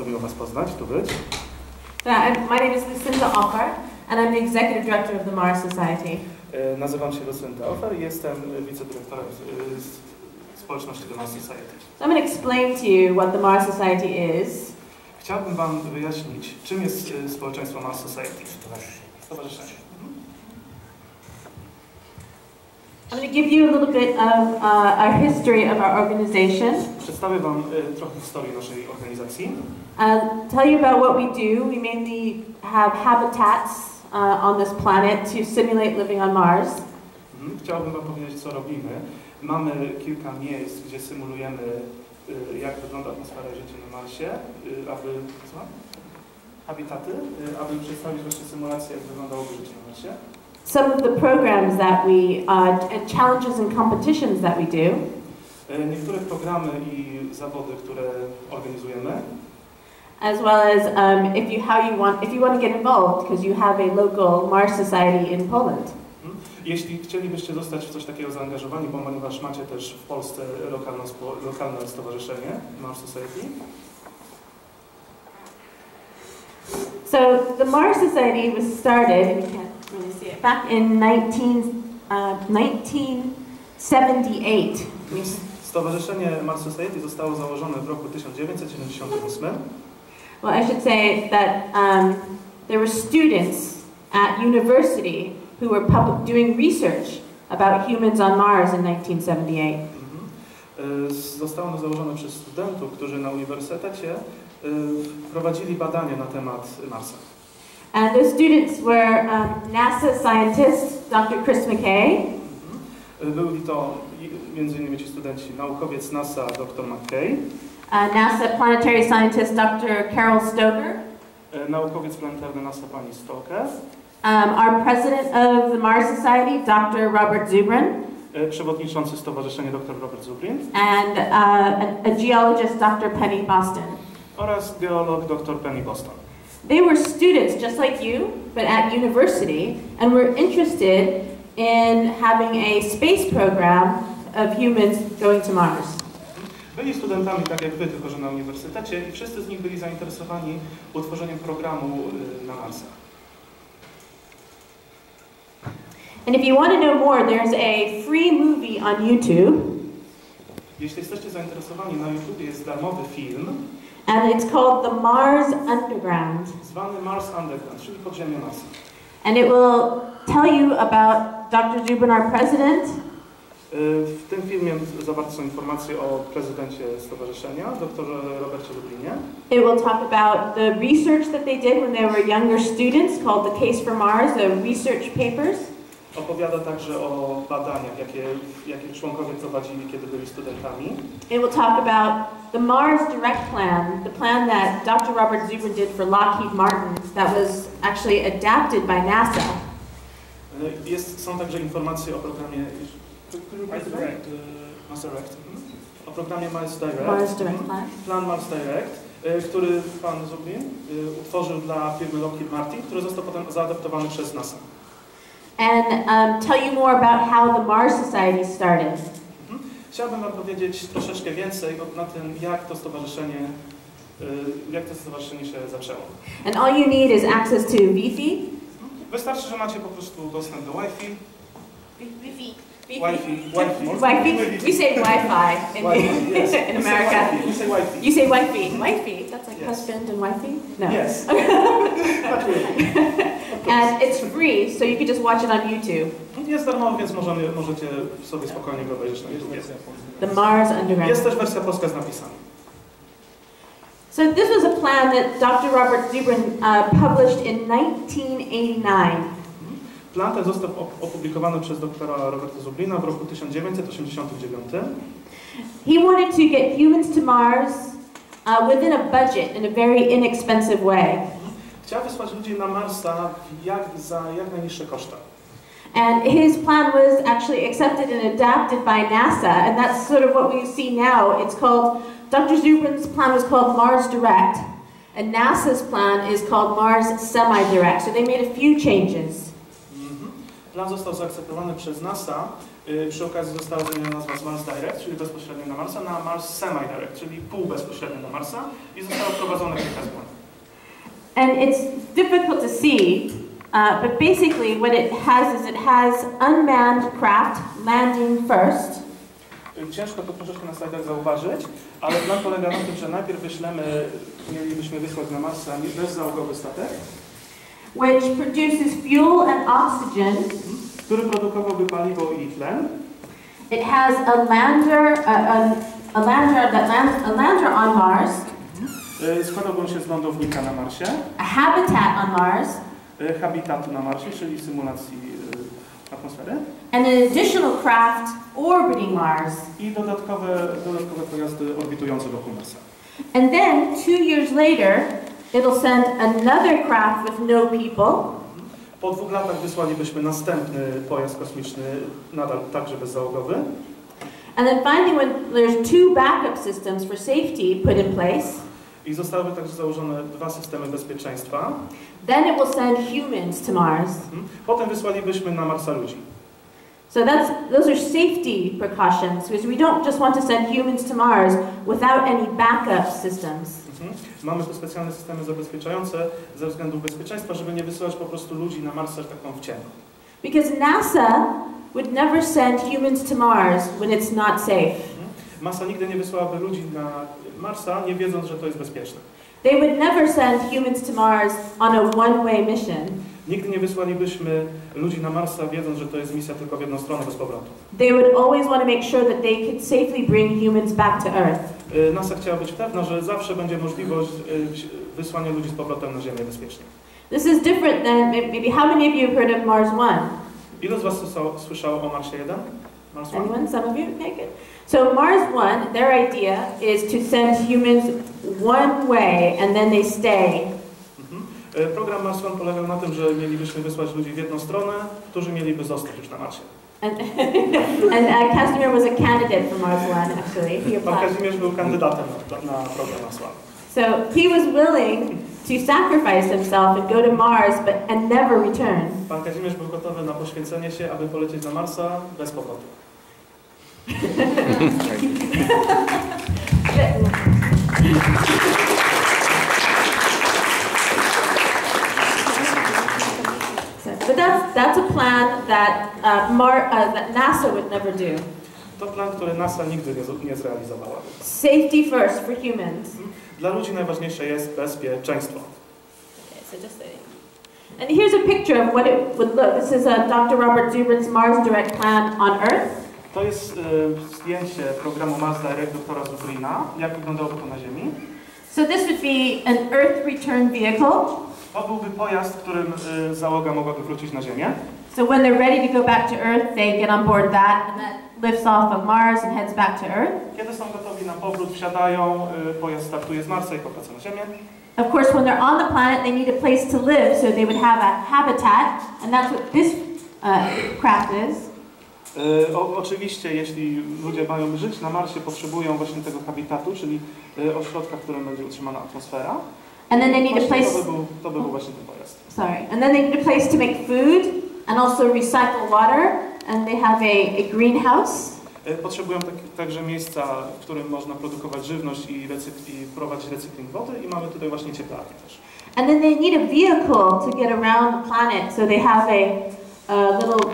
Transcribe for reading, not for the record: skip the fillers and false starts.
bardzo miło Was poznać, tu być. My name is Lucindy and I'm the Executive Director of the Mars Society. Nazywam się Lucindy i jestem wicedyrektorem społeczności The Mars Society. So I'm going to explain to you what the Mars Society is. Chciałbym Wam wyjaśnić, czym jest społeczeństwo Mars Society. Stowarzyszenie. I'm going to give you a little bit of our history of our organization. Przedstawię Wam trochę historii naszej organizacji. Tell you about what we do. We mainly have habitats on this planet to simulate living on Mars. Chciałbym Wam powiedzieć, co robimy. Mamy kilka miejsc, gdzie symulujemy, jak wygląda atmosfera życia na Marsie, habitaty, aby przedstawić właśnie symulację, jak wyglądałoby życie na Marsie. Some of the programs that we, and challenges and competitions that we do. Niektóre programy i zawody, które organizujemy. As well as if you want to get involved, because you have a local Mars Society in Poland. Jeśli chcielibyście zostać w coś takiego zaangażowani, ponieważ macie też w Polsce lokalne stowarzyszenie Mars Society. So the Mars Society was started, and you can't really see it, back in 1978. Stowarzyszenie Mars Society zostało założone w roku 1978. Well, I should say that there were students at university who were doing research about humans on Mars in 1978. Zostało ono założone przez studentów, którzy na uniwersytecie prowadzili badania na temat Marsa. And those students were NASA scientist Dr. Chris McKay. Byli to m.in. ci studenci, naukowiec NASA Dr. McKay. NASA planetary scientist Dr. Carol Stoker. Naukowiec planetarny NASA pani Stoker. Our president of the Mars Society, Dr. Robert Zubrin. Przewodniczący stowarzyszenia Dr. Robert Zubrin. And a geologist, Dr. Penny Boston. Oraz geolog Dr. Penny Boston. They were students just like you, but at university, and were interested in having a space program of humans going to Mars. Byli studentami tak jak Wy, tylko że na uniwersytecie i wszyscy z nich byli zainteresowani utworzeniem programu na Marsa. And if you want to know more, there's a free movie on YouTube. Jeśli jesteście zainteresowani, na YouTube jest darmowy film. And it's called The Mars Underground. Zwany Mars Underground, czyli podziemie Marsa. And it will tell you about Dr. Zubrin, our president. W tym filmie zawarte są informacje o prezydencie stowarzyszenia, dr. Robercie Zubrinie. It will talk about the research that they did when they were younger students, called the Case for Mars, the research papers. Opowiada także o badaniach, jakie członkowie prowadzili, kiedy byli studentami. It will talk about the Mars Direct Plan, the plan that Dr. Robert Zubrin did for Lockheed Martin that was actually adapted by NASA. Są także informacje o programie Mars Direct. O programie Mars Direct. Mars Direct Plan. Plan Mars Direct, który pan Zubrin utworzył dla firmy Lockheed Martin, który został potem zaadaptowany przez NASA. And tell you more about how the Mars Society started. Chciałbym Wam powiedzieć troszeczkę więcej na tym, jak to stowarzyszenie się zaczęło. And all you need is access to Wi-Fi. Wystarczy, że macie po prostu dostęp do Wi-Fi. Wi-Fi. Wi-Fi. We say Wi-Fi in America. We say Wi-Fi. You say Wi-Fi. Wi-Fi. That's like husband and wifey? No. Yes. And it's free, so you can just watch it on YouTube. Jest darmowy, więc możecie sobie spokojnie go obejrzeć na YouTube. The Mars Underground. Jest też wersja polska z napisami. So this was a plan that Dr. Robert Zubrin published in 1989. Plan ten został opublikowany przez doktora Roberta Zubrina w roku 1989. He wanted to get humans to Mars within a budget in a very inexpensive way. Chciał wysłać ludzi na Marsa za jak najniższe koszta. And his plan was actually accepted and adapted by NASA, and that's sort of what we see now. It's called, Dr. Zubrin's plan was called Mars Direct, and NASA's plan is called Mars Semi-Direct. So they made a few changes. Plan został zaakceptowany przez NASA Przy okazji została zmieniona nazwa z Mars Direct, czyli bezpośrednio na Marsa, na Mars Semi-Direct, czyli półbezpośrednio na Marsa i zostało wprowadzone kilka zmian. And it's difficult to see, but basically what it has unmanned craft landing first. Ciężko to troszeczkę na slajdach zauważyć, ale plan polega na tym, że najpierw mielibyśmy wysłać na Marsa bezzałogowy statek, which produces fuel and oxygen. Który produkowałby paliwo i tlen. It has a lander on Mars. Składałby się z lądownika na Marsie. A habitat on Mars. Habitatu na Marsie, czyli symulacji atmosfery. And an additional craft orbiting Mars. I dodatkowe pojazdy orbitujące wokół Marsa. And then 2 years later, it'll send another craft with no people. Po 2 latach wysłalibyśmy następny pojazd kosmiczny, nadal także bezzałogowy. And then finally, when there's 2 backup systems for safety put in place, i zostałyby także założone 2 systemy bezpieczeństwa. Then it will send humans to Mars. Potem wysłalibyśmy na Marsa ludzi. So those are safety precautions, because we don't just want to send humans to Mars without any backup systems. Mamy tu specjalne systemy zabezpieczające ze względów bezpieczeństwa, żeby nie wysyłać po prostu ludzi na Marsa, że tak powiem, w ciemno. Because NASA would never send humans to Mars when it's not safe. NASA nigdy nie wysłałaby ludzi na Marsa, nie wiedząc, że to jest bezpieczne. They would never send humans to Mars on a one-way mission. Nigdy nie wysłalibyśmy ludzi na Marsa, wiedząc, że to jest misja tylko w jedną stronę, bez powrotu. They would always want to make sure that they could safely bring humans back to Earth. NASA chciała być pewna, że zawsze będzie możliwość wysłania ludzi z powrotem na Ziemię bezpiecznie. This is different than maybe how many of you have heard of Mars 1? Ilu z Was słyszało o Marsie 1? Mars 1? Anyone? Some of you? Okay, good. So Mars 1, their idea is to send humans one way and then they stay. Program Mars 1 polegał na tym, że mielibyśmy wysłać ludzi w jedną stronę, którzy mieliby zostać już na Marsie. And Casimir was a candidate for Mars 1, actually. He Pan applied. Kazimierz był kandydatem na program Mars 1. So he was willing to sacrifice himself and go to Mars, and never return. Pan Kazimierz był gotowy na poświęcenie się, aby polecieć na Marsa bez powrotu. But that's a plan that that NASA would never do. To plan, który NASA nigdy nie zrealizowała. Safety first for humans. Dla ludzi najważniejsze jest bezpieczeństwo. Okay, so just and here's a picture of what it would look. This is Dr. Robert Zubrin's Mars Direct plan on Earth. To jest zdjęcie programu Mars Direct doktora Zubrina. Jak wyglądałoby to na Ziemi? So this would be an Earth return vehicle. To byłby pojazd, którym załoga mogłaby wrócić na Ziemię. So when they're ready to go back to Earth, they get on board that, and that lifts off of Mars and heads back to Earth. Kiedy są gotowi na powrót, wsiadają, pojazd startuje z Marsa i powraca na Ziemię. Of course, when they're on the planet, they need a place to live, so they would have a habitat, and that's what this craft is. Oczywiście, jeśli ludzie mają żyć na Marsie, potrzebują właśnie tego habitatu, czyli ośrodka, w którym będzie utrzymana atmosfera. And then they need a place. To by był właśnie ten pojazd. Sorry. And then they need a place to make food and also recycle water, and they have a greenhouse. Potrzebują także miejsca, w którym można produkować żywność i prowadzić recykling wody, i mamy tutaj właśnie cieplarnię też. And then they need a vehicle to get around the planet, so they have a little